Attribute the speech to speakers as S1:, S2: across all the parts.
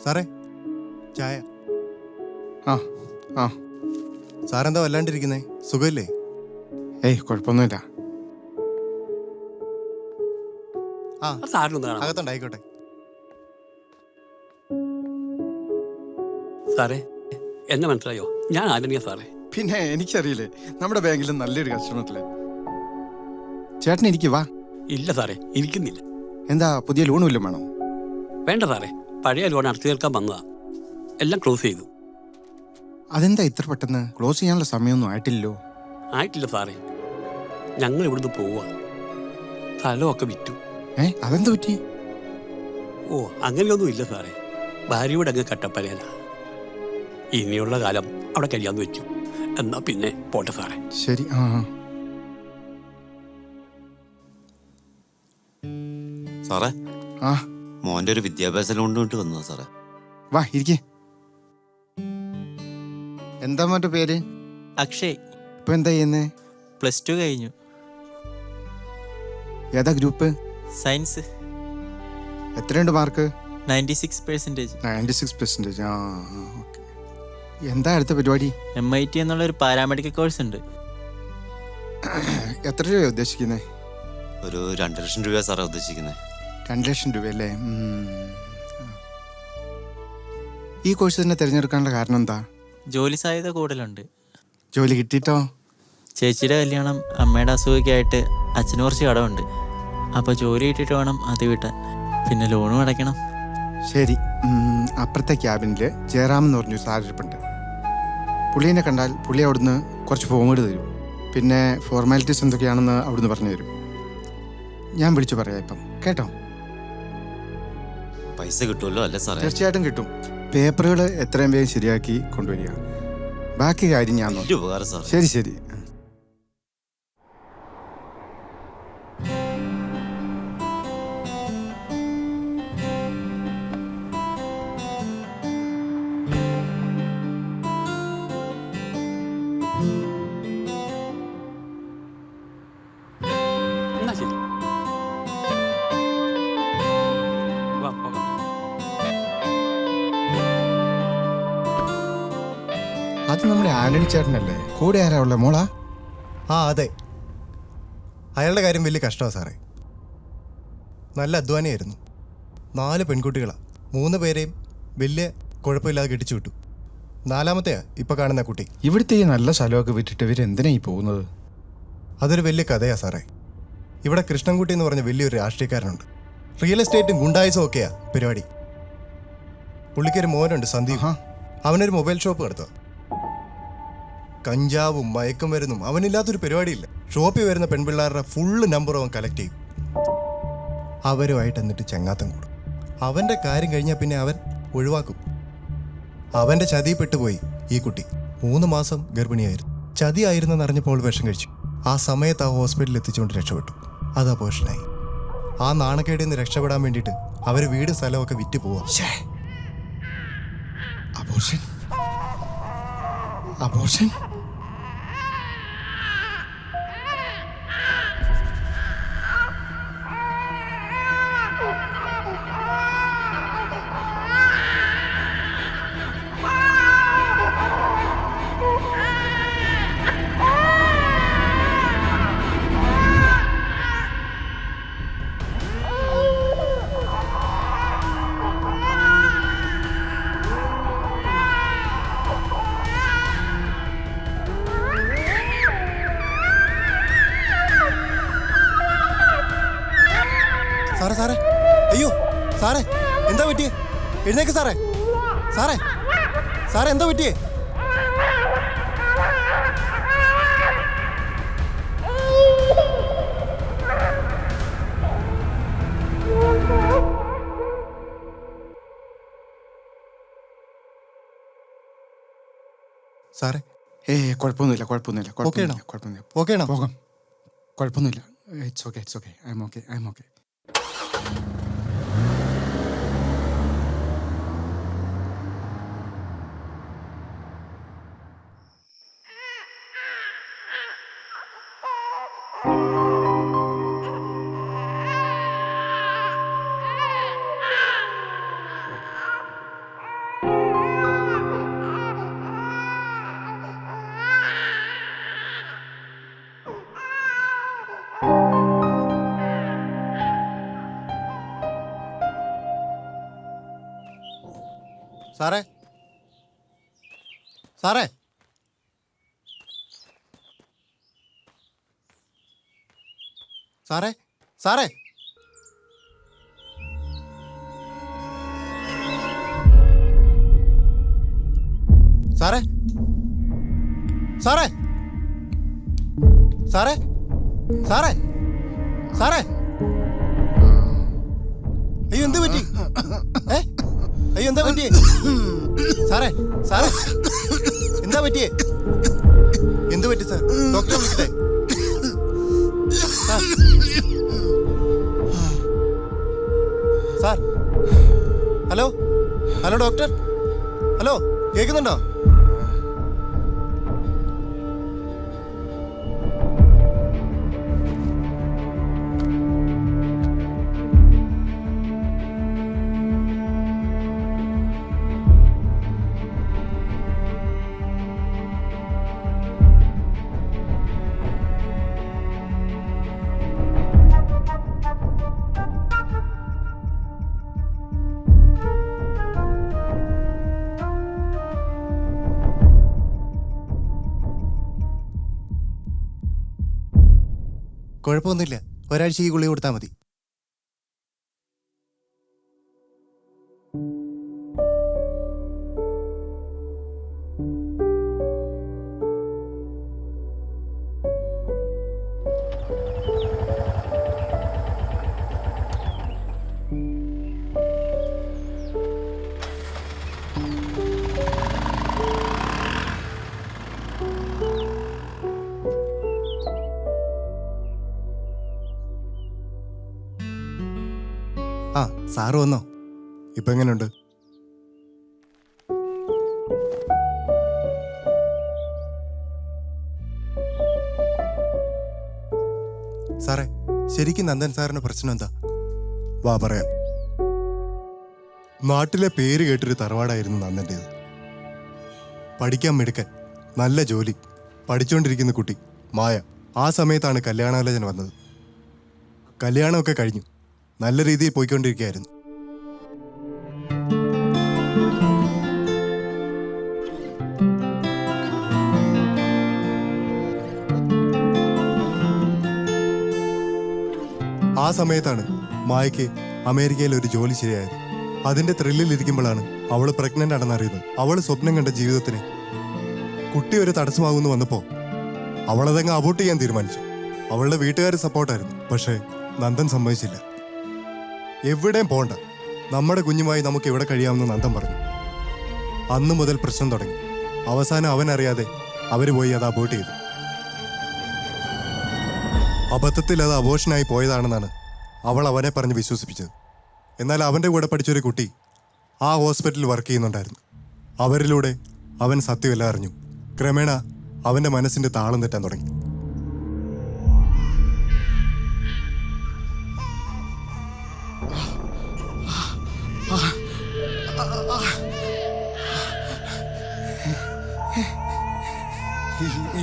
S1: സാറേ ചായ.
S2: ആ ആ
S1: സാറെന്താ വല്ലാണ്ടിരിക്കുന്നേ? സുഖമില്ലേ?
S2: ഏയ് കുഴപ്പമൊന്നുമില്ല.
S1: ആ അകത്തുണ്ടായിക്കോട്ടെ.
S3: സാറേ എന്നെ മനസ്സിലായോ? ഞാൻ ആലമിയ സാറേ.
S2: പിന്നെ എനിക്കറിയില്ലേ, നമ്മുടെ ബാങ്കിലും നല്ലൊരു കസ്റ്റമറില്. ചേട്ടൻ ഇരിക്കു വാ.
S3: ഇല്ല സാറേ, ഇരിക്കുന്നില്ല.
S2: എന്താ പുതിയ ലോൺ വല്ലതും വേണോ?
S3: വേണ്ട സാറേ, പഴയ ലോൺ അടച്ചു തീർക്കാൻ വന്നതാ. എല്ലാം ക്ലോസ് ചെയ്തു.
S2: അതെന്താ ഇത്ര പെട്ടെന്ന്? ക്ലോസ് ചെയ്യാനുള്ള സമയമൊന്നും ആയിട്ടില്ലല്ലോ.
S3: ആയിട്ടില്ല സാറേ, ഞങ്ങൾ ഇവിടുന്ന് പോവാ. സ്ഥലമൊക്കെ വിറ്റു.
S2: അതെന്താ പറ്റി?
S3: ഓ അങ്ങനെയൊന്നും ഇല്ല സാറേ, ഭാര്യയോട് അങ്ങ് കട്ടപ്പനയില. ഇനിയുള്ള കാലം അവിടെ കഴിയാന്ന് വെച്ചു. എന്നാ പിന്നെ പോട്ടെ സാറേ.
S2: ശരി. ആ
S4: സാറേ,
S2: ആ
S4: മോന്റെ ഒരു വിദ്യാഭ്യാസ ലോൺ കൊണ്ട് വന്നതാ സാറേ.
S2: വാ ഇരിക്കേ. എന്താ മോന്റെ പേര്?
S5: അക്ഷയ്.
S2: ഇപ്പൊ എന്താ ചെയ്യുന്നേ?
S5: +2 കഴിഞ്ഞു.
S2: ഏതാ ഗ്രൂപ്പ്?
S5: സയൻസ്.
S2: എത്രയുണ്ട് മാർക്ക്?
S5: 96%.
S2: 96%. ആ ഓക്കെ. എന്താ അടുത്ത പരിപാടി?
S5: MIT എന്നുള്ളൊരു പാരാമെഡിക്കൽ കോഴ്സ് ഉണ്ട്.
S2: എത്ര രൂപ ഉദ്ദേശിക്കുന്നേ?
S4: ഒരു 2 ലക്ഷം രൂപ സാറേ ഉദ്ദേശിക്കുന്നത്.
S2: 2 ലക്ഷം രൂപ അല്ലേ? ഈ കോഴ്സ് തന്നെ തിരഞ്ഞെടുക്കാനുള്ള കാരണം എന്താ?
S5: ജോലി സാധ്യത കൂടുതലുണ്ട്.
S2: ജോലി കിട്ടിയിട്ടോ?
S5: ചേച്ചിയുടെ കല്യാണം, അമ്മയുടെ അസുഖമൊക്കെയായിട്ട് അച്ഛന് കുറച്ച് കടമുണ്ട്. അപ്പോൾ ജോലി കിട്ടിയിട്ട് വേണം അത് വീട്ടാൻ. പിന്നെ ലോണും അടയ്ക്കണം.
S2: ശരി. അപ്പുറത്തെ ക്യാബിനിൽ ജയറാം എന്ന് പറഞ്ഞൊരു സാറിരിപ്പുണ്ട്. പുള്ളീനെ കണ്ടാൽ പുള്ളി അവിടുന്ന് കുറച്ച് ഫോമുകൾ തരും. പിന്നെ ഫോർമാലിറ്റീസ് എന്തൊക്കെയാണെന്ന് അവിടുന്ന് പറഞ്ഞു തരും. ഞാൻ വിളിച്ചു പറയാം ഇപ്പം, കേട്ടോ?
S4: പൈസ കിട്ടുമല്ലോ അല്ലേ സാറേ?
S2: തീർച്ചയായിട്ടും കിട്ടും. പേപ്പറുകൾ എത്രയും വേഗം ശരിയാക്കി കൊണ്ടുവരിക. ബാക്കി കാര്യം ഞാൻ നോക്കാം.
S4: ഉപകാരം സാർ.
S2: ശരി ശരി.
S3: എന്നാ ശരി, വാ പോകാം.
S2: അത് നമ്മുടെ ആന്റണി ചേട്ടനല്ലേ? കൂടെ ആരാ ഉള്ള? മോളാ?
S1: ആ അതെ. അയാളുടെ കാര്യം വലിയ കഷ്ടമാണ് സാറേ. നല്ല അധ്വാനിയായിരുന്നു. 4 പെൺകുട്ടികളാണ്. 3 പേരെയും വലിയ കുഴപ്പമില്ലാതെ കെട്ടിച്ചു വിട്ടു. 4-മത്തെയാ ഇപ്പം കാണുന്ന കുട്ടി.
S2: ഇവിടുത്തെ ഈ നല്ല സ്ഥലമൊക്കെ വിട്ടിട്ട് ഇവരെന്തിനാ ഈ പോകുന്നത്?
S1: അതൊരു വലിയ കഥയാണ് സാറേ. ഇവിടെ കൃഷ്ണൻകുട്ടി എന്ന് പറഞ്ഞ വലിയൊരു രാഷ്ട്രീയക്കാരനുണ്ട്. റിയൽ എസ്റ്റേറ്റും ഗുണ്ടായുസും ഒക്കെയാ പരിപാടി. പുള്ളിക്കൊരു മോനുണ്ട്, സന്ദീപ്. അവനൊരു മൊബൈൽ ഷോപ്പ് നടത്തുക. കഞ്ചാവും മയക്കുമരുന്നും അവനില്ലാത്തൊരു പരിപാടിയില്ല. ഷോപ്പിൽ വരുന്ന പെൺപിള്ളേരുടെ ഫുള്ള് നമ്പർ അവൻ കളക്ട് ചെയ്യും. അവരുമായിട്ട് എന്നിട്ട് ചങ്ങാത്തം കൂടും. അവൻ്റെ കാര്യം കഴിഞ്ഞാൽ പിന്നെ അവൻ ഒഴിവാക്കും. അവൻ്റെ ചതിയിൽപ്പെട്ടുപോയി ഈ കുട്ടി. 3 മാസം ഗർഭിണിയായിരുന്നു. ചതിയായിരുന്നെന്ന് അറിഞ്ഞപ്പോൾ വിഷം കഴിച്ചു. ആ സമയത്ത് ആ ഹോസ്പിറ്റലിൽ എത്തിച്ചുകൊണ്ട് രക്ഷപ്പെട്ടു. അത് അപോഷനായി. ആ നാണക്കേടിൽ നിന്ന് രക്ഷപ്പെടാൻ വേണ്ടിയിട്ട് അവർ വീടും സ്ഥലമൊക്കെ വിറ്റ് പോവാ.
S2: അബോർഷൻ അബോർഷൻ
S1: സാറേ സാറേ, അയ്യോ സാറേ, എന്താ പറ്റിയേ? എഴുന്നേക്ക് സാറേ. സാറേ സാറേ, എന്താ പറ്റിയേ? സാറേ
S2: കുഴപ്പമൊന്നുമില്ല കുഴപ്പമൊന്നുമില്ല
S1: ഓക്കെയാണോ?
S2: കുഴപ്പമൊന്നുമില്ല
S1: ഓക്കെയാണോ?
S2: പോകാം, കുഴപ്പമൊന്നുമില്ല. It's okay I M okay.
S1: സാറേ സാറേ സാറേ സാറേ സാറേ സാറേ സാറേ സാറേ സാറേ, അയ്യോ എന്ത് പറ്റി? അയ്യോ എന്താ പറ്റിയേ? സാറേ സാറേ, എന്താ പറ്റിയേ? എന്ത് പറ്റി സാർ? ഡോക്ടറെ വിളിക്കട്ടെ? Sir, hello hello doctor, hello, കേൾക്കുന്നുണ്ടോ? കുഴപ്പമൊന്നുമില്ല, ഒരാഴ്ച ഈ ഗുളിക കൊടുത്താൽ മതി. ആ സാറ് വന്നോ? ഇപ്പൊ എങ്ങനെയുണ്ട്? സാറേ, ശരിക്കും നന്ദൻ സാറിന്റെ പ്രശ്നം എന്താ? വാ പറയാം. നാട്ടിലെ പേര് കേട്ടൊരു തറവാടായിരുന്നു നന്ദൻ്റേത്. പഠിക്കാൻ മിടുക്കൻ, നല്ല ജോലി, പഠിച്ചുകൊണ്ടിരിക്കുന്ന കുട്ടി മായ. ആ സമയത്താണ് കല്യാണാലോചന വന്നത്. കല്യാണമൊക്കെ കഴിഞ്ഞു, നല്ല രീതിയിൽ പോയിക്കൊണ്ടിരിക്കുകയായിരുന്നു. ആ സമയത്താണ് മായയ്ക്ക് അമേരിക്കയിൽ ഒരു ജോലി ശരിയായത്. അതിന്റെ ത്രില്ലിൽ ഇരിക്കുമ്പോഴാണ് അവള് പ്രഗ്നന്റ് ആണെന്ന് അറിയുന്നത്. അവള് സ്വപ്നം കണ്ട ജീവിതത്തിന് കുട്ടി ഒരു തടസ്സമാകുമെന്ന് വന്നപ്പോൾ അവളതങ്ങ് അബോർട്ട് ചെയ്യാൻ തീരുമാനിച്ചു. അവളുടെ വീട്ടുകാർ സപ്പോർട്ടായിരുന്നു, പക്ഷേ നന്ദൻ സമ്മതിച്ചില്ല. എവിടെയും പോണ്ട, നമ്മുടെ കുഞ്ഞുമായി നമുക്ക് ഇവിടെ കഴിയാമെന്ന് നന്ദൻ പറഞ്ഞു. അന്നു മുതൽ പ്രശ്നം തുടങ്ങി. അവസാനം അവനറിയാതെ അവര് പോയി അത് അബോർട്ട് ചെയ്തു. അബദ്ധത്തിൽ അത് അബോർഷനായി പോയതാണെന്നാണ് അവൾ അവനെ പറഞ്ഞ് വിശ്വസിപ്പിച്ചത്. എന്നാൽ അവൻ്റെ കൂടെ പഠിച്ചൊരു കുട്ടി ആ ഹോസ്പിറ്റലിൽ വർക്ക് ചെയ്യുന്നുണ്ടായിരുന്നു. അവരിലൂടെ അവൻ സത്യമെല്ലാം അറിഞ്ഞു. ക്രമേണ അവൻ്റെ മനസ്സിൻ്റെ താളം തെറ്റാൻ തുടങ്ങി.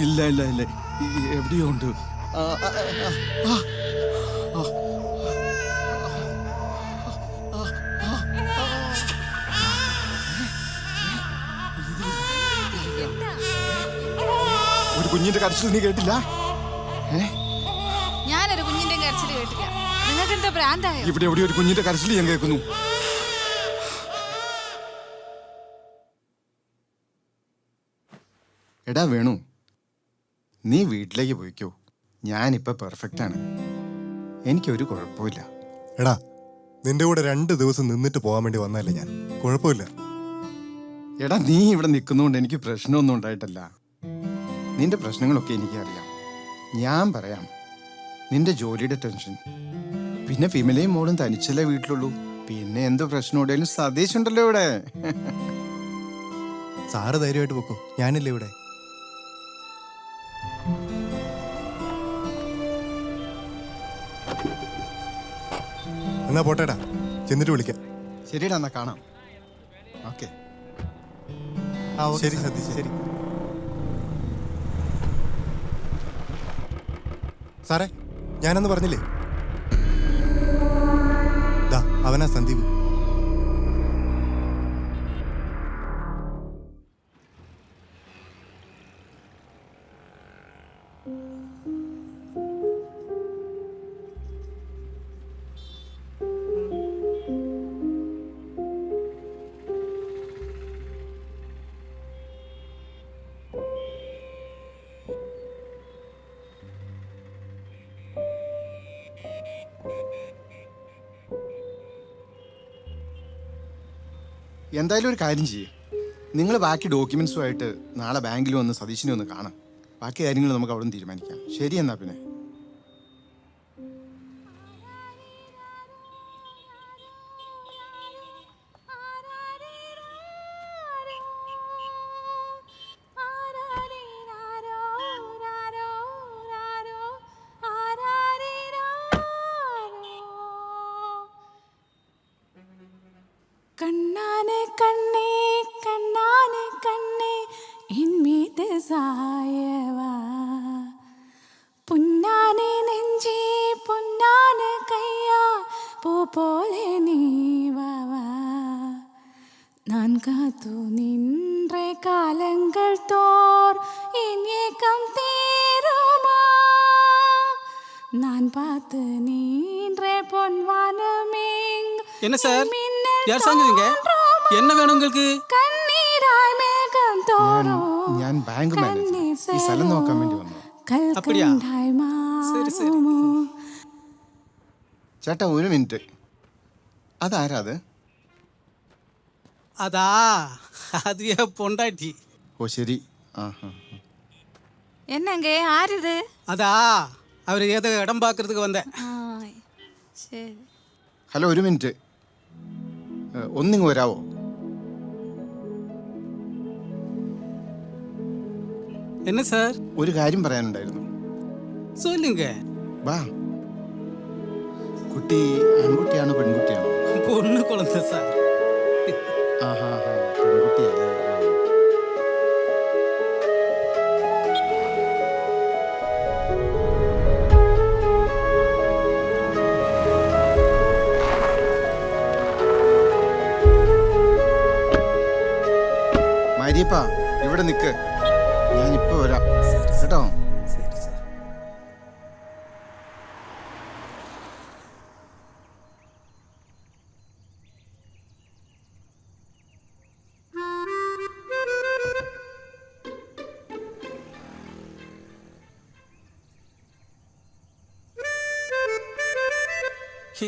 S2: ഇല്ല ഇല്ല ഇല്ല, എവിടെയോ ഉണ്ട്. ഒരു കുഞ്ഞിന്റെ കരച്ചിൽ നീ കേട്ടില്ല?
S6: ഞാനൊരു കുഞ്ഞിന്റെ കരച്ചിൽ കേട്ടില്ല. നിങ്ങൾക്ക് എന്താ ഭ്രാന്തായോ?
S2: ഇവിടെ എവിടെ ഒരു കുഞ്ഞിന്റെ കരച്ചിൽ ഞാൻ കേൾക്കുന്നു. എടാ വേണു, നീ വീട്ടിലേക്ക് പോയിക്കോ. ഞാനിപ്പോൾ പെർഫെക്റ്റ് ആണ്, എനിക്കൊരു കുഴപ്പമില്ല.
S1: എടാ, നിന്റെ കൂടെ 2 ദിവസം നിന്നിട്ട് പോകാൻ വേണ്ടി വന്നല്ലേ ഞാൻ. കുഴപ്പമില്ല.
S2: എടാ, നീ ഇവിടെ നിൽക്കുന്നതുകൊണ്ട് എനിക്ക് പ്രശ്നമൊന്നും ഉണ്ടായിട്ടല്ല. നിന്റെ പ്രശ്നങ്ങളൊക്കെ എനിക്കറിയാം. ഞാൻ പറയാം, നിന്റെ ജോലിയുടെ ടെൻഷൻ, പിന്നെ ഫിമലയും മോളും തനിച്ചല്ലേ വീട്ടിലുള്ളൂ. പിന്നെ എന്ത് പ്രശ്നം ഉണ്ടെങ്കിലും സതീഷ് ഉണ്ടല്ലോ ഇവിടെ.
S1: സാറ് ധൈര്യമായിട്ട് പൊക്കോ, ഞാനില്ലേ ഇവിടെ. എന്നാ പോട്ടേടാ, ചെന്നിട്ട് വിളിക്കാം.
S2: ശരിടാ, എന്നാ കാണാം. ഓക്കെ,
S1: ശരി സതീഷ്, ശരി. സാറേ, ഞാനൊന്ന് പറഞ്ഞില്ലേ, ദാ അവനാ സന്ദീപ്.
S2: എന്തായാലും ഒരു കാര്യം ചെയ്യേ, നിങ്ങൾ ബാക്കി ഡോക്യുമെന്റ്സുമായിട്ട് നാളെ ബാങ്കിൽ വന്ന് സതീഷിനെ ഒന്ന് കാണാം. ബാക്കി കാര്യങ്ങൾ നമുക്ക് അവിടെ നിന്ന് തീരുമാനിക്കാം. ശരി, എന്നാ പിന്നെ.
S6: കണ്ണാനെ കണ്ണേ കണ്ണാനെ കണ്ണേ ഇൻമീത് സായവാ പുന്നാനെ നെഞ്ചേ പൊന്നാന കയ്യാ പൂ പോലെ നീവാവാ நான் காத்து நின்ற காலங்கள் தோர் என் ஏக்கம் தீருமா நான் பார்த்து நின்ற பொன்வானமேங்
S7: என்ன சார் யார் சாங்குவீங்க? என்ன வேணும் உங்களுக்கு?
S6: கண்ணீராய் மேகம் தோறும்
S2: ഞാൻ ബാങ്ക് മാനേജർ, ഈ സ്ഥലം നോക്കാൻ വേണ്ടി വന്നു.
S7: அப்படியா?
S6: சரி
S7: சரி.
S2: ചേട്ടാ, ഒരു മിനിറ്റ്. അതാരാ അത്?
S7: அதா அது என் பொண்டாட்டி.
S2: ഓ ശരി. ആ ഹാ.
S6: என்னங்க ஆறுது?
S7: அதா அவர் ஏதோ இடம் பார்க்கறதுக்கு வந்தேன்.
S6: சரி.
S2: ഹലോ, ഒരു മിനിറ്റ്. ഒന്നിങ്ങ് വരാവോ?
S7: என்ன சார்?
S2: ഒരു കാര്യം പറയാനുണ്ടായിരുന്നു.
S7: சொல்லுங்க.
S2: വാ. കുട്ടി ആൺകുട്ടിയാണോ പെൺകുട്ടിയാണോ?
S7: பொண்ணு குழந்தை சார்.
S2: ആഹാ ഹാ, പെൺകുട്ടിയല്ലേ. മരിയപ്പ, ഇവിടെ നിൽക്ക്, ഞാനിപ്പോ വരാം കേട്ടോ.
S7: சரி சார்.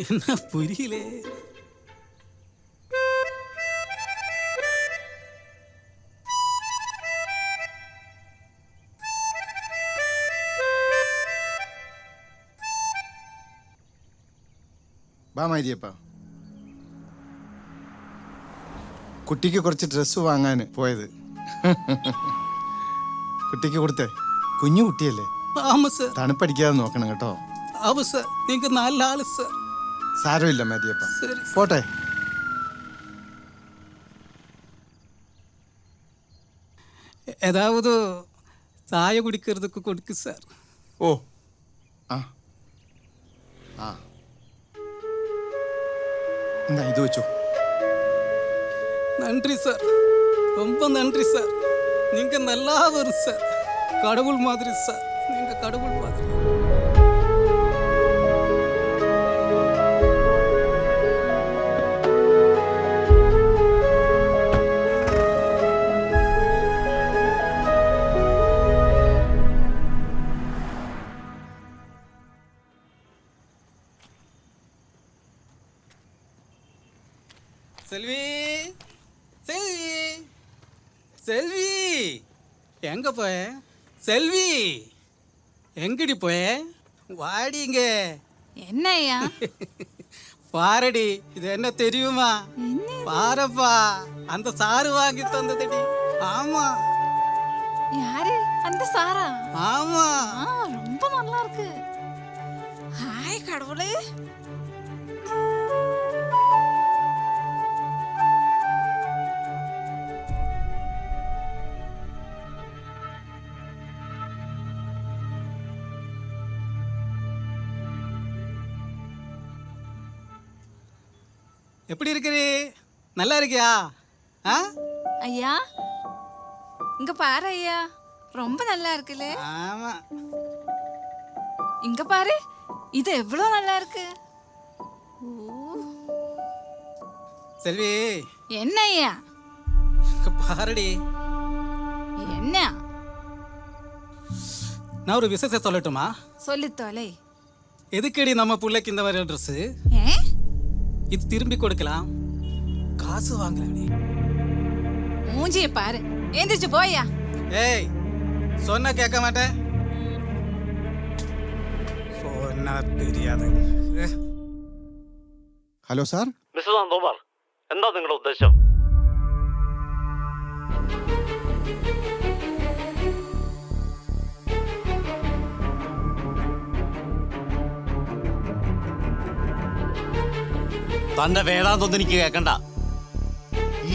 S7: என்ன புரியல?
S2: വാ മാരിയപ്പ. കുട്ടിക്ക് കുറച്ച് ഡ്രസ്സ് വാങ്ങാൻ പോയത്. കുട്ടിക്ക് കൊടുത്തേ. കുഞ്ഞു കുട്ടിയല്ലേ,
S7: ആമാ സാർ.
S2: തണുപ്പടിക്കാതെ നോക്കണം കേട്ടോ.
S7: ആവും സാർ. നിങ്ങൾ നല്ല ആള് സാർ.
S2: സാരമില്ല മാരിയപ്പ,
S7: சரி.
S2: പോട്ടെ.
S7: ஏதாவது சாய குடிக்கிறதுக்கு கொடுக்கு சார்.
S2: ഓ ആ ആ എന്നാ ഇത് വെച്ചോ.
S7: நன்றி சார், ரொம்ப நன்றி சார். நீங்க நல்லா வரும் சார். கடவுள் மாதிரி சார், நீங்க கடவுள் மாதிரி. செல்வி, செல்வி, செல்வி, எங்க போய? செல்வி, எங்கடி போய? வாடிங்க.
S6: என்னய்யா?
S7: பாரடி, இது என்ன தெரியுமா?
S6: என்ன?
S7: பாரப்பா, அந்த சாரு வாங்கி தந்ததடி. ஆமா
S6: யாரு அந்த சாரா?
S7: ஆமா.
S6: ரொம்ப நல்லா இருக்கு. ஹாய் கடவுளே.
S7: எப்படி இருக்கிறீ? நல்லா இருக்கியா? ஆ?
S6: ஐயா இங்க பாரு ஐயா, ரொம்ப நல்லா இருக்குல்ல.
S7: ஆமா.
S6: இங்க பாரு, இது எவ்வளவு நல்லா இருக்கு. ஓ,
S7: செல்வி,
S6: என்ன ஐயா?
S7: இங்க பாருடி.
S6: என்ன?
S7: நான் ஒரு விசேஷத்தை சொல்லட்டுமா?
S6: சொல்லி தொலை.
S7: எதுக்கடி நம்ம பிள்ளைக்கு இந்த மாதிரி ட்ரெஸ்?
S6: ஏ?
S7: இது திரும்பி கொடுக்கலாம், காசு வாங்குறாடி.
S6: மூஞ்சிய பாரு, எந்திரிச்சு போயா.
S7: ஏய், சொன்னா கேட்க மாட்டேன். சொன்னா தெரியாது.
S2: Hello sir.
S4: മിസ്റ്റർ നന്ദകുമാർ, എന്താ നിങ്ങളുടെ ഉദ്ദേശം? തന്റെ വേദാന്തൊന്നും എനിക്ക് കേൾക്കണ്ട.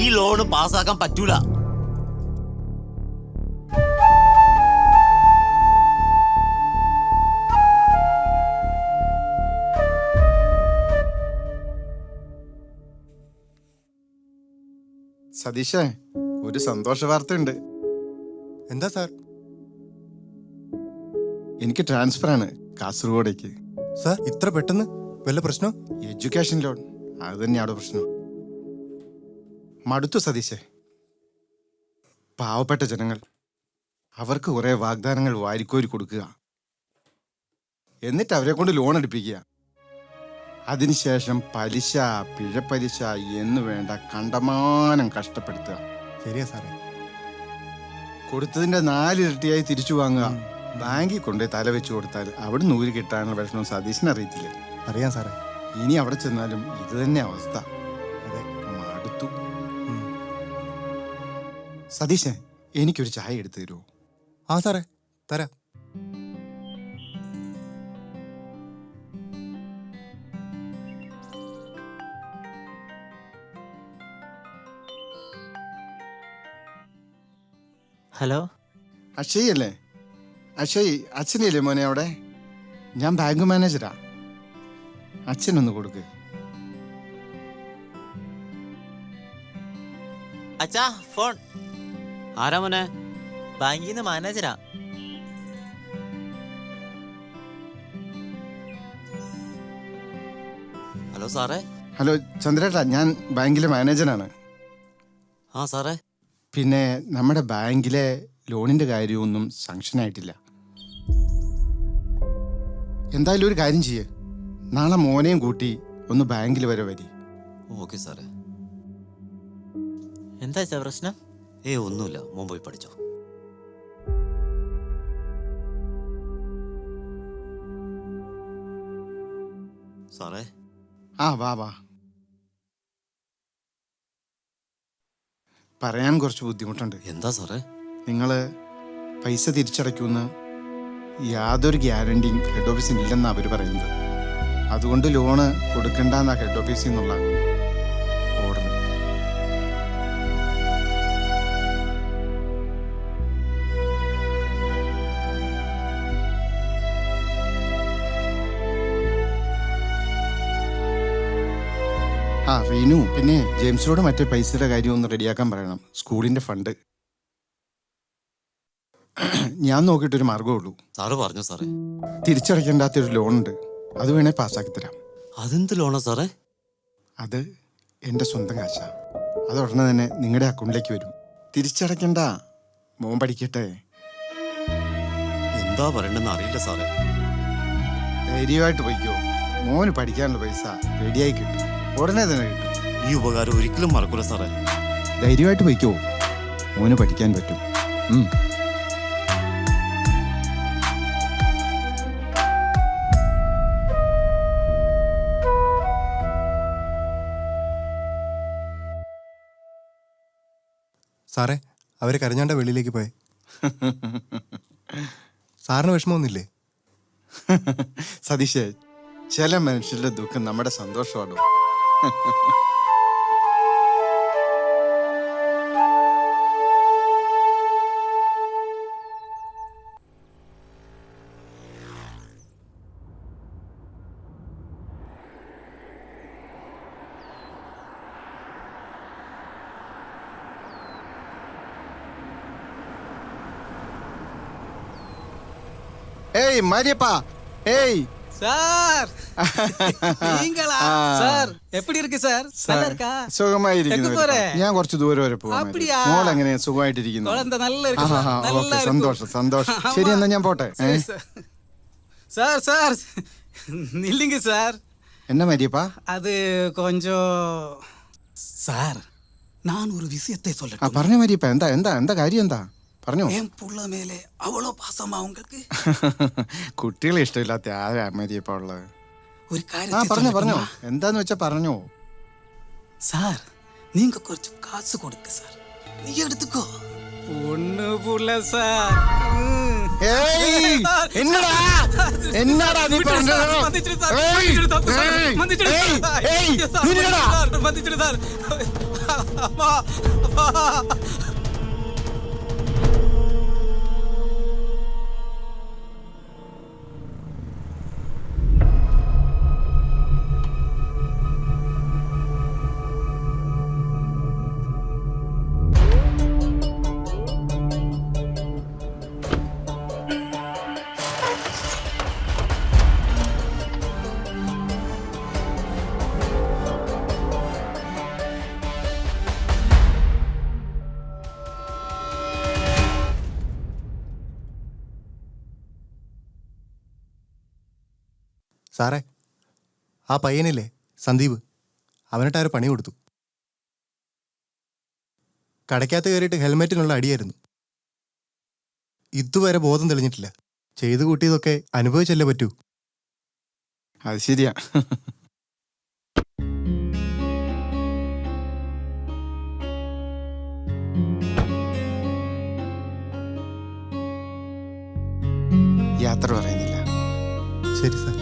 S4: ഈ ലോണ് പാസ്സാക്കാൻ പറ്റൂല.
S2: സതീഷേ, ഒരു സന്തോഷ വാർത്തയുണ്ട്.
S1: എന്താ സാർ?
S2: എനിക്ക് ട്രാൻസ്ഫർ ആണ് കാസർഗോഡേക്ക്.
S1: സാർ ഇത്ര പെട്ടെന്ന്? വല്ല പ്രശ്നം?
S2: എഡ്യൂക്കേഷൻ ലോൺ, അത് തന്നെയാണ് പ്രശ്നം. മടുത്തു സതീശേ. പാവപ്പെട്ട ജനങ്ങൾ, അവർക്ക് കുറെ വാഗ്ദാനങ്ങൾ വാരിക്കോരി കൊടുക്കുക, എന്നിട്ട് അവരെ കൊണ്ട് ലോൺ എടുപ്പിക്കുക. അതിനുശേഷം പലിശ, പിഴപ്പലിശ എന്ന് വേണ്ട കണ്ടമാനം കഷ്ടപ്പെടുത്തുക.
S1: ശരിയാ സാറേ.
S2: കൊടുത്തതിന്റെ 4 ഇരട്ടിയായി തിരിച്ചു വാങ്ങുക. ബാങ്കിൽ കൊണ്ടുപോയി തല വെച്ച് കൊടുത്താൽ അവിടെ നൂല് കിട്ടാനുള്ള വിഷമം സതീശിന് അറിയത്തില്ലേ?
S1: അറിയാം സാറേ.
S2: ഇനി അവിടെ ചെന്നാലും ഇത് തന്നെ അവസ്ഥ.
S1: അതെ.
S2: മടുത്തു. സതീശൻ, എനിക്കൊരു ചായ എടുത്തു തരുമോ?
S1: ആ സാറേ, തരാം.
S5: ഹലോ.
S2: അക്ഷയ് അല്ലേ? അക്ഷയ്, അച്ഛനില്ലേ മോനെ അവിടെ? ഞാൻ ബാങ്ക് മാനേജരാ. അച്ഛനൊന്ന് കൊടുക്ക്.
S5: അച്ഛാ, ഫോൺ.
S4: ആരാ മോനെ?
S5: ബാങ്കിൽ നിന്ന് മാനേജരാ.
S4: ഹലോ സാറേ.
S2: ഹലോ ചന്ദ്രേട്ടാ, ഞാൻ ബാങ്കിലെ മാനേജറാണ്.
S4: ആ സാറേ.
S2: പിന്നെ നമ്മുടെ ബാങ്കിലെ ലോണിന്റെ കാര്യമൊന്നും സാങ്ഷൻ ആയിട്ടില്ല. എന്തായാലും ഒരു കാര്യം ചെയ്യേ, നാളെ മോനെയും കൂട്ടി ഒന്ന് ബാങ്കിൽ വരെ വരി.
S4: ഓക്കെ സാറേ.
S5: എന്താ അച്ഛാ പ്രശ്നം?
S4: ഒന്നുമില്ല, മോൻ പോയി പഠിച്ചോ. സാറേ,
S2: ആ വാ വാ. പറയാൻ കുറച്ച് ബുദ്ധിമുട്ടുണ്ട്.
S4: എന്താ സാറേ?
S2: നിങ്ങൾ പൈസ തിരിച്ചടയ്ക്കുമെന്ന് യാതൊരു ഗ്യാരണ്ടിയും ഹെഡ് ഓഫീസിന് ഇല്ലെന്നാണ് അവർ പറയുന്നത്. അതുകൊണ്ട് ലോണ് കൊടുക്കണ്ടെന്നാ ഹെഡ് ഓഫീസിൽ നിന്നുള്ള ഓർഡർ. ആ റീനു, പിന്നെ ജെയിംസിനോട് മറ്റേ പൈസയുടെ കാര്യം ഒന്ന് റെഡിയാക്കാൻ പറയണം. സ്കൂളിൻ്റെ ഫണ്ട് ഞാൻ നോക്കിയിട്ടൊരു മാർഗ്ഗമുള്ളൂ.
S4: സാറ് പറഞ്ഞു സാറേ.
S2: തിരിച്ചടയ്ക്കേണ്ടാത്തൊരു ലോണുണ്ട്, അത് വേണേൽ പാസ്സാക്കി തരാം.
S4: അതെന്ത് ലോണാ സാറേ?
S2: അത് എൻ്റെ സ്വന്തം കാശാ. അത് ഉടനെ തന്നെ നിങ്ങളുടെ അക്കൗണ്ടിലേക്ക് വരും. തിരിച്ചടയ്ക്കണ്ട, മോൻ പഠിക്കട്ടെ.
S4: എന്താ പറയണ്ടെന്ന് അറിയില്ല സാറേ.
S2: ധൈര്യമായിട്ട് പോയിക്കോ. മോന് പഠിക്കാനുള്ള പൈസ റെഡിയായി കിട്ടും, ഉടനെ തന്നെ കിട്ടും.
S4: ഈ ഉപകാരം ഒരിക്കലും മറക്കൂല സാറേ.
S2: ധൈര്യമായിട്ട് പോയിക്കോ, മോന് പഠിക്കാൻ പറ്റും.
S1: സാറേ, അവർ കരഞ്ഞാണ്ട വെളിയിലേക്ക് പോയെ. സാറിന് വിഷമമൊന്നുമില്ലേ?
S2: സതീഷേ, ചില മനുഷ്യരുടെ ദുഃഖം നമ്മുടെ സന്തോഷമാണോ? ஏய் மாரியப்பா, ஏய்
S7: சார் நீங்களா சார்? எப்படி இருக்கு சார்? நல்லா இருக்கா?
S2: സുഖമായിരിക്കുന്നു.
S7: എങ്ങ് പോരെ?
S2: ഞാൻ കുറച്ച് ദൂരം വരെ പോകാം.
S7: அப்படியா?
S2: മോൾ എങ്ങനെ സുഖമായിട്ടിരിക്കുന്നു?
S7: குழந்தை நல்லா இருக்கு சார். நல்லா
S2: ഓക്കെ,
S7: இருக்கு.
S2: സന്തോഷം സന്തോഷം. ശരി, എന്നാ ഞാൻ പോട്ടെ.
S7: சரி, சார். சார் சார் நில்லுங்க சார்.
S2: എന്നാ മാരിയപ്പാ?
S7: அது கொஞ்சம் சார், நான் ஒரு விஷயத்தை சொல்லட்டும்.
S2: പറഞ്ഞോ മാരിയപ്പ. എന്താ എന്താ എന്താ കാര്യം എന്താ? പറഞ്ഞോ.
S7: என் புள்ள மேலே அவ்வளோ பாசமா உங்களுக்கு?
S2: കുട്ടികളെ ഇഷ്ടമില്ലാത്ത ആരാ മാരിയപ്പ ഉള്ളത്?
S7: ஒரு
S2: ആ
S7: காரியத்தை
S2: പറഞ്ഞോ പറഞ്ഞോ.
S7: சொல்லட்டுமா?
S2: എന്താന്ന് വെച്ചാ പറഞ്ഞോ.
S7: சார், நீங்க கொஞ்சம் காசு கொடுங்க சார். நீ எடுத்துக்கோ. ஒண்ணு புள்ள சார்.
S2: ഏയ്, എന്നടാ എന്നടാ നീ പറഞ്ഞത്?
S7: மன்னிச்சிடு சார்.
S2: ഏയ്,
S7: மன்னிச்சிடு தப்பு சார்.
S2: ഏയ്,
S7: மன்னிச்சிடு
S2: ഏയ്,
S7: சார்.
S2: ഏയ്,
S7: சார்,
S2: നിന്നെടാ.
S7: மன்னிச்சிடு சார். அம்மா, அப்பா.
S1: സാറേ, ആ പയ്യനില്ലേ സന്ദീപ്, അവനിട്ടാരും പണി കൊടുത്തു. കടയ്ക്കകത്ത് കയറിയിട്ട് ഹെൽമെറ്റിനുള്ള അടിയായിരുന്നു. ഇതുവരെ ബോധം തെളിഞ്ഞിട്ടില്ല. ചെയ്തു കൂട്ടിയതൊക്കെ അനുഭവിച്ചല്ലേ പറ്റൂ.
S2: അത് ശരിയാ. യാത്ര പറയുന്നില്ല.
S1: ശരി സാർ.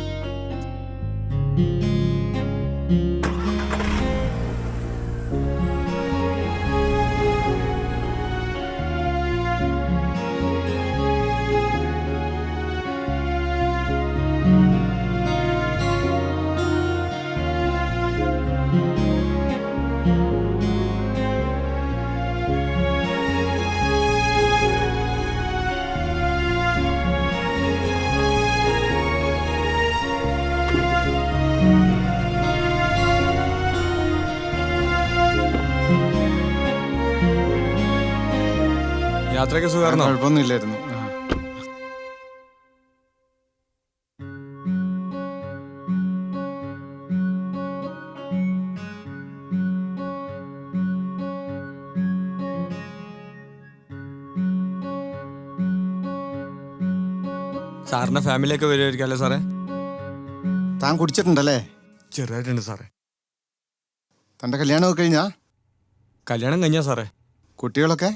S8: യാത്രയൊക്കെ സുഖമായിരുന്നോ?
S2: കുഴപ്പമൊന്നുമില്ലായിരുന്നു.
S8: സാറിന്റെ ഫാമിലിയൊക്കെ വരുമായിരിക്കും അല്ലേ സാറേ?
S2: താൻ കുടിച്ചിട്ടുണ്ടല്ലേ?
S8: ചെറുതായിട്ടുണ്ട് സാറേ.
S2: തൻ്റെ കല്യാണമൊക്കെ കഴിഞ്ഞാ?
S8: കല്യാണം കഴിഞ്ഞാ സാറേ.
S2: കുട്ടികളൊക്കെ?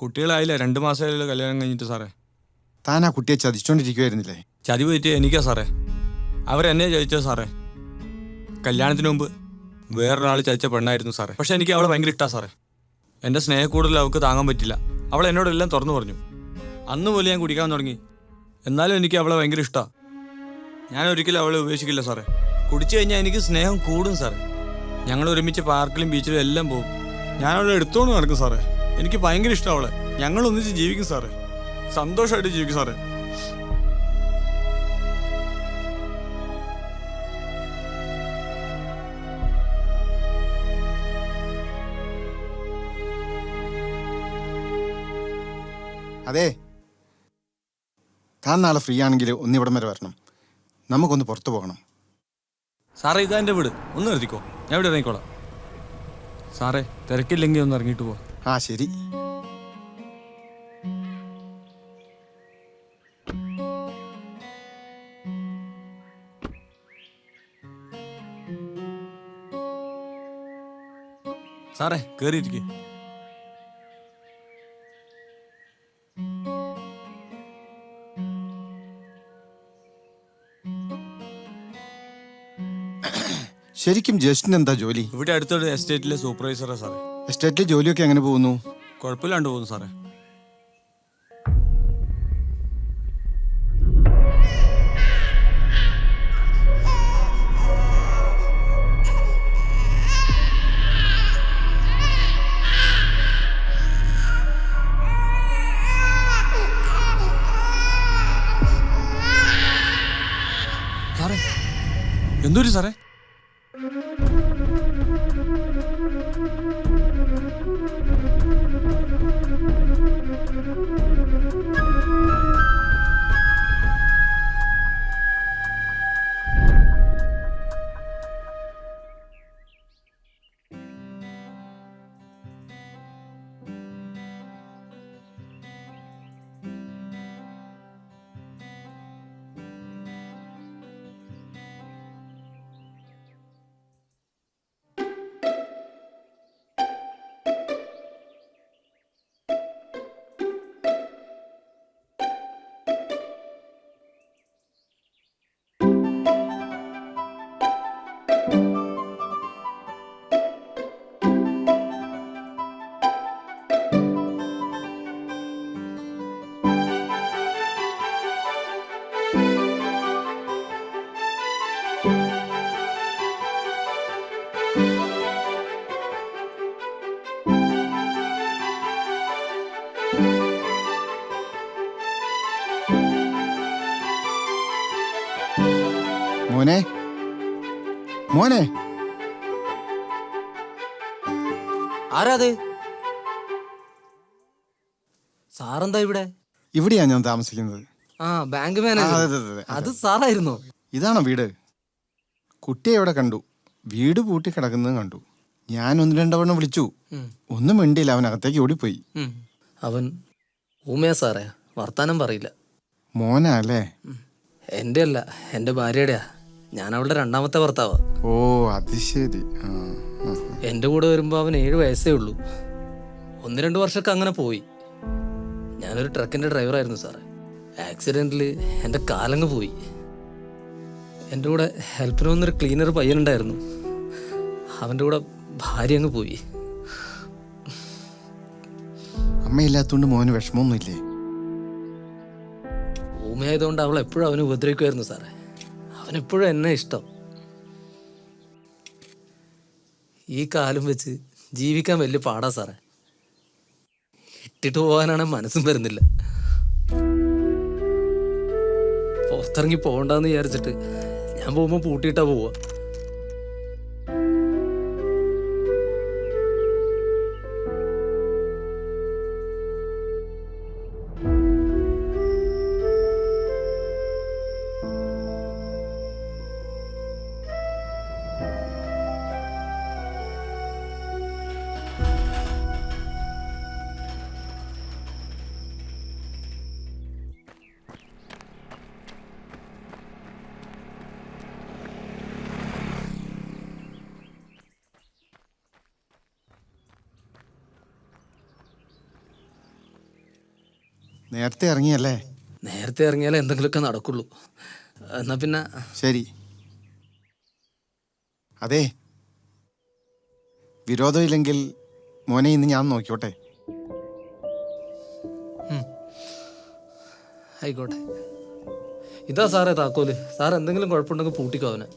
S8: കുട്ടികളായില്ല, 2 മാസമായാലും കല്യാണം കഴിഞ്ഞിട്ട് സാറേ.
S2: താൻ ആ കുട്ടിയെ ചതിച്ചോണ്ടിരിക്കുമായിരുന്നില്ലേ?
S8: ചതി പറ്റിയ എനിക്കാ സാറേ. അവരെന്നെ ചതിച്ചോ സാറേ. കല്യാണത്തിന് മുമ്പ് വേറൊരാൾ ചതിച്ച പെണ്ണായിരുന്നു സാറേ. പക്ഷെ എനിക്ക് അവളെ ഭയങ്കര ഇഷ്ടമാണ് സാറേ. എൻ്റെ സ്നേഹക്കൂടുതൽ അവൾക്ക് താങ്ങാൻ പറ്റില്ല. അവൾ എന്നോടെല്ലാം തുറന്നു പറഞ്ഞു. അന്ന് പോലെ ഞാൻ കുടിക്കാൻ തുടങ്ങി. എന്നാലും എനിക്ക് അവളെ ഭയങ്കര ഇഷ്ടമാണ്. ഞാൻ ഒരിക്കലും അവളെ ഉപേക്ഷിക്കില്ല സാറേ. കുടിച്ചു കഴിഞ്ഞാൽ എനിക്ക് സ്നേഹം കൂടും സാറേ. ഞങ്ങൾ ഒരുമിച്ച് പാർക്കിലും ബീച്ചിലും എല്ലാം പോകും. ഞാൻ അവളെ എടുത്തോണ്ട് നടക്കും സാറേ. എനിക്ക് ഭയങ്കര ഇഷ്ടം അവളെ. ഞങ്ങൾ ഒന്നിച്ച് ജീവിക്കും സാറേ. സന്തോഷമായിട്ട് ജീവിക്കും സാറേ.
S2: അതെ, താൻ നാളെ ഫ്രീ ആണെങ്കിൽ ഒന്നിവിടം വരെ വരണം. നമുക്കൊന്ന് പുറത്തു പോകണം.
S8: സാറേ ഇതാ എൻ്റെ വീട്. ഒന്ന് നിർത്തിക്കോ, ഞാൻ ഇവിടെ ഇറങ്ങിക്കോളാം. സാറേ തിരക്കില്ലെങ്കിൽ ഒന്ന് ഇറങ്ങിയിട്ട് പോവാം.
S2: ആ ശരി.
S8: സാറേ കയറിയിരിക്കേ.
S2: ശരിക്കും ജസ്റ്റിന് എന്താ ജോലി?
S8: ഇവിടെ അടുത്തൊരു എസ്റ്റേറ്റിലെ സൂപ്പർവൈസറാണ് സാറേ.
S2: എസ്റ്റേറ്റിലെ ജോലിയൊക്കെ എങ്ങനെ പോകുന്നു?
S8: കുഴപ്പമില്ലാണ്ട് പോകുന്നു സാറേ. സാറേ എന്തൊരു സാറേ?
S2: മോനെ, മോനെ,
S9: ആരാത്? സാറെന്താ ഇവിടെ?
S2: ഇവിടെയാ ഞാൻ താമസിക്കുന്നത്.
S9: ആ, ബാങ്ക്
S2: ആ,
S9: മാനേജർ.
S2: അതെ, അതെ, അതെ.
S9: അത് സാറായിരുന്നോ?
S2: ഇതാണോ വീട്? കുട്ടിയെ എവിടെ കണ്ടു? വീട് പൂട്ടി കിടക്കുന്നത് കണ്ടു. ഞാൻ 1-2 തവണ വിളിച്ചു. ഒന്നും മിണ്ടിയില്ല. അവൻ അകത്തേക്ക് ഓടിപ്പോയി.
S9: അവൻ ഊമയാ സാറേ, വർത്താനം പറയില്ല.
S2: മോനാ അല്ലേ?
S9: എൻ്റെ അല്ല, എൻ്റെ ഭാര്യയുടെയാ. ഞാൻ അവളുടെ 2ാമത്തെ ഭർത്താവാ.
S2: ഓ അത് ശരി. ആ, ആ.
S9: എൻ്റെ കൂടെ വരുമ്പോൾ അവൻ 7 വയസ്സേ ഉള്ളൂ. 1-2 വർഷമൊക്കെ അങ്ങനെ പോയി. ഞാനൊരു ട്രക്കിൻ്റെ ഡ്രൈവറായിരുന്നു സാറേ. ആക്സിഡൻറ്റിൽ എൻ്റെ കാലങ്ങ് പോയി. എൻ്റെ കൂടെ ഹെൽപ്പിന് വന്നൊരു ക്ലീനർ പയ്യനുണ്ടായിരുന്നു. അവൻ്റെ കൂടെ ഭാര്യ അങ്ങ് പോയി.
S2: അമ്മയില്ലാത്തോണ്ട് മോന് വിഷമമൊന്നുമില്ലേ?
S9: ഊമയായതുകൊണ്ട് അവൾ എപ്പോഴും അവനെ ഉപദ്രവിക്കുമായിരുന്നു സാറേ. അവനെപ്പോഴും എന്നെ ഇഷ്ടം. ഈ കാലം വെച്ച് ജീവിക്കാൻ വലിയ പാടാ സാറേ. ഇട്ടിട്ട് പോകാനാണ് മനസ്സും വരുന്നില്ല. പുറത്തിറങ്ങി പോകണ്ടെന്ന് വിചാരിച്ചിട്ട് ഞാൻ പോകുമ്പോൾ പൂട്ടിയിട്ടാ പോവുക.
S2: നേരത്തെ ഇറങ്ങിയല്ലേ?
S9: നേരത്തെ ഇറങ്ങിയാലേ എന്തെങ്കിലുമൊക്കെ നടക്കുള്ളൂ. എന്നാ പിന്നെ
S2: ശരി. അതെ, വിരോധമില്ലെങ്കിൽ മോനെ ഇന്ന് ഞാൻ നോക്കിയോട്ടെ?
S9: ആയിക്കോട്ടെ. ഇതാ സാറേ താക്കോല്. സാർ എന്തെങ്കിലും കുഴപ്പമുണ്ടെങ്കിൽ പൂട്ടിക്കോ അവനെ.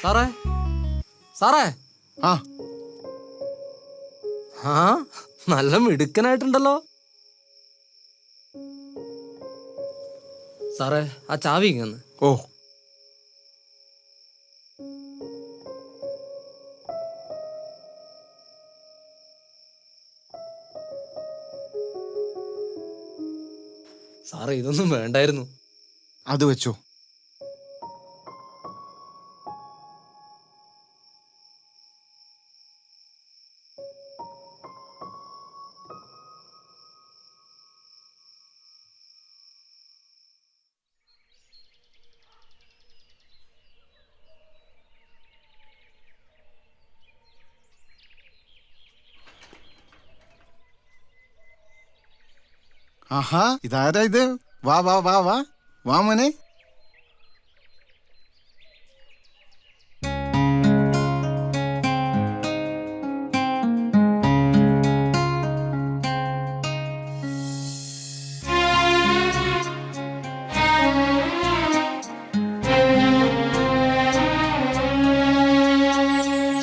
S9: സാറേ സാറേ
S2: ആ
S9: ആ നല്ല മിടുക്കനായിട്ടുണ്ടല്ലോ സാറേ. ആ ചാവി ഇങ്ങന്ന്.
S2: ഓ,
S9: സാറേ ഇതൊന്നും വേണ്ടായിരുന്നു.
S2: അത് വെച്ചോ. ആഹാ, ഇതാരാ ഇത്? വാ വാ വാ വാ വാ മോനെ.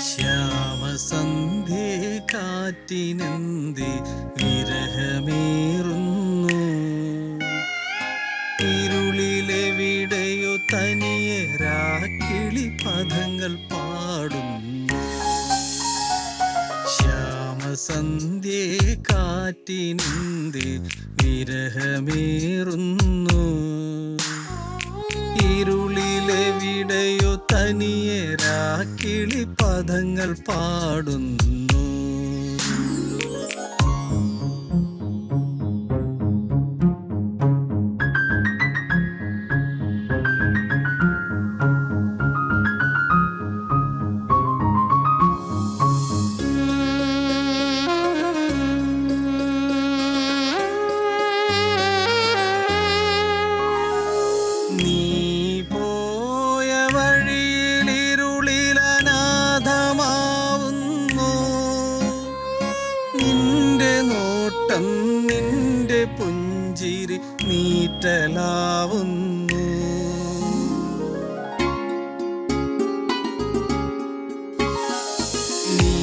S7: ശ്യാമസന്ധ്യേ കാറ്റിനെന്തി വിരഹമേറുന്നു, ഇരുളിലെവിടെയോ തനിയെ രാക്കിളി പദങ്ങൾ പാടുന്നു. ശ്യാമസന്ധ്യേ കാറ്റിനെന്തി വിരഹമേറുന്നു, ഇരുളിലെവിടെയോ തനിയെ രാക്കിളി പദങ്ങൾ പാടുന്നു. നീ പോയ വഴിയിലിരുളിലനാഥമാവുന്നു, നിന്റെ നോട്ടം നിന്റെ പുഞ്ചിരി നീറ്റലാവുന്നു. നീ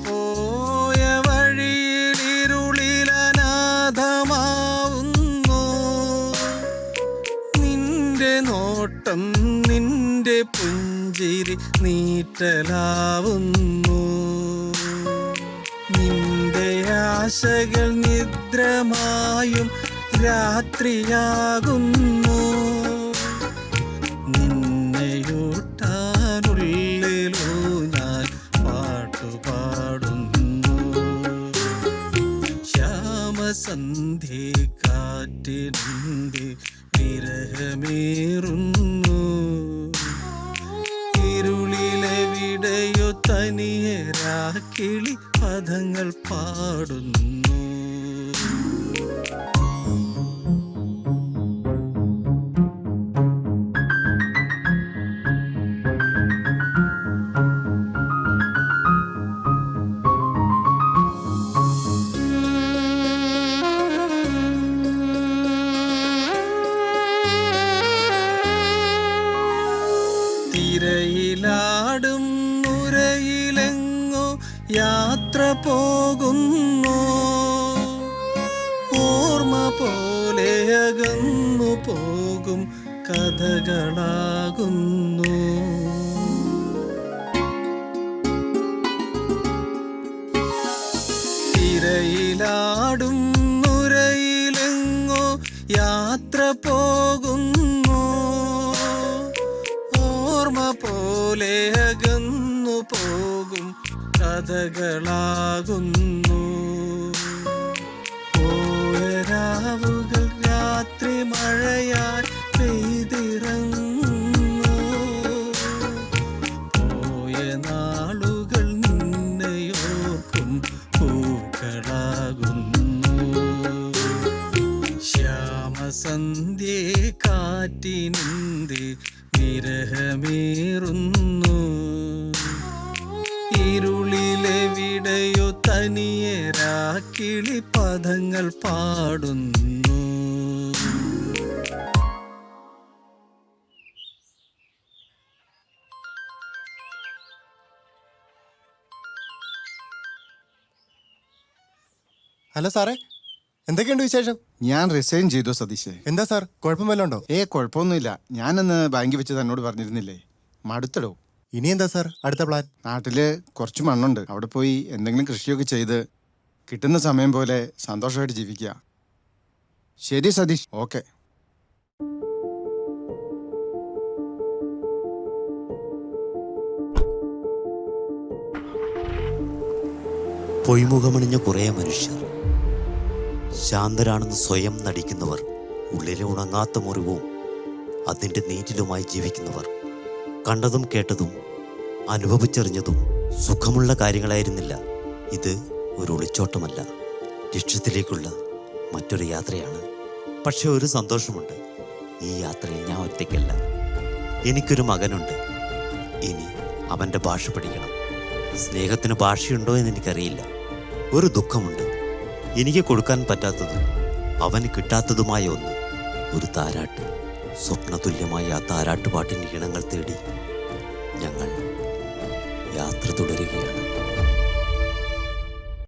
S7: പോയ വഴിയിലിരുളിലനാഥമാവുന്നു, നിന്റെ നോട്ടം നോട്ടം നിന്റെ പുഞ്ചിരി നീറ്റലാവുന്നു. നിന്റെ ആശകൾ നിദ്രമായും രാത്രിയാകുന്നു. നിന്നെയൂട്ടാനുള്ളിലോ ഞാൻ പാട്ടുപാടുന്നു. ശ്യാമസന്ധ്യ കാറ്റിനുണ്ട് വിരഹമേറുന്നു. ഇരുളിലെവിടെയോ തനിയെ രാക്കിളി പദങ്ങൾ പാടുന്നു. തിരയിലാടും നുരയിലെങ്ങോ യാത്ര പോകുന്നു. ഓർമ്മ പോലെ അകന്നു പോകും കഥകളാകുന്നു. തിരയിലാടും നുരയിലെങ്ങോ യാത്ര പോകുന്നു. ഓർമ്മ പോലെ അകന്നു പോകും കഥകളാകുന്നു. പോയരാവുകൾ രാത്രി മഴയായി പെയ്തിറങ്ങുന്നു. പോയ നാളുകൾ നിന്നെയോർക്കും പൂക്കളാകുന്നു. ശ്യാമസന്ധ്യേ കാറ്റിനിന്ത് വിരഹമേറുന്നു. ഇരുളിലെവിടെയോ തനിയെ രാക്കിളി പദങ്ങൾ പാടുന്നു.
S1: ഹലോ സാറേ, എന്തൊക്കെയുണ്ട് വിശേഷം?
S2: ഞാൻ റിസൈൻ ചെയ്തു സതീശേ.
S1: എന്താ സാർ, കുഴപ്പം വല്ലതും ഉണ്ടോ?
S2: കുഴപ്പമൊന്നുമില്ല. ഞാനന്ന് ബാങ്കിൽ വെച്ച് തന്നോട് പറഞ്ഞിരുന്നില്ലേ, മടുത്തടോ.
S1: ഇനി എന്താ സാർ അടുത്ത പ്ലാൻ?
S2: നാട്ടില് കുറച്ച് മണ്ണുണ്ട്, അവിടെ പോയി എന്തെങ്കിലും കൃഷിയൊക്കെ ചെയ്ത് കിട്ടുന്ന സമയം പോലെ സന്തോഷമായിട്ട് ജീവിക്കുക. ശരി സതീഷ്, ഓക്കെ.
S4: പൊയ്മുഖമണിഞ്ഞ കുറേ മനുഷ്യർ, ശാന്തരാണെന്ന് സ്വയം നടിക്കുന്നവർ, ഉള്ളിലെ ഉണങ്ങാത്ത മുറിവും അതിൻ്റെ നീറ്റിലുമായി ജീവിക്കുന്നവർ. കണ്ടതും കേട്ടതും അനുഭവിച്ചറിഞ്ഞതും സുഖമുള്ള കാര്യങ്ങളായിരുന്നില്ല. ഇത് ഒരു ഒളിച്ചോട്ടമല്ല, ലക്ഷ്യത്തിലേക്കുള്ള മറ്റൊരു യാത്രയാണ്. പക്ഷെ ഒരു സന്തോഷമുണ്ട്, ഈ യാത്രയിൽ ഞാൻ ഒറ്റയ്ക്കല്ല. എനിക്കൊരു മകനുണ്ട്. ഇനി അവൻ്റെ ഭാഷ പഠിക്കണം. സ്നേഹത്തിന് ഭാഷയുണ്ടോ എന്ന് എനിക്കറിയില്ല. ഒരു ദുഃഖമുണ്ട്, എനിക്ക് കൊടുക്കാൻ പറ്റാത്തതും അവന് കിട്ടാത്തതുമായ ഒന്ന്, ഒരു താരാട്ട്. സ്വപ്നതുല്യമായ ആ താരാട്ടുപാട്ടിൻ്റെ ഇണങ്ങൾ തേടി ഞങ്ങൾ യാത്ര തുടരുകയാണ്.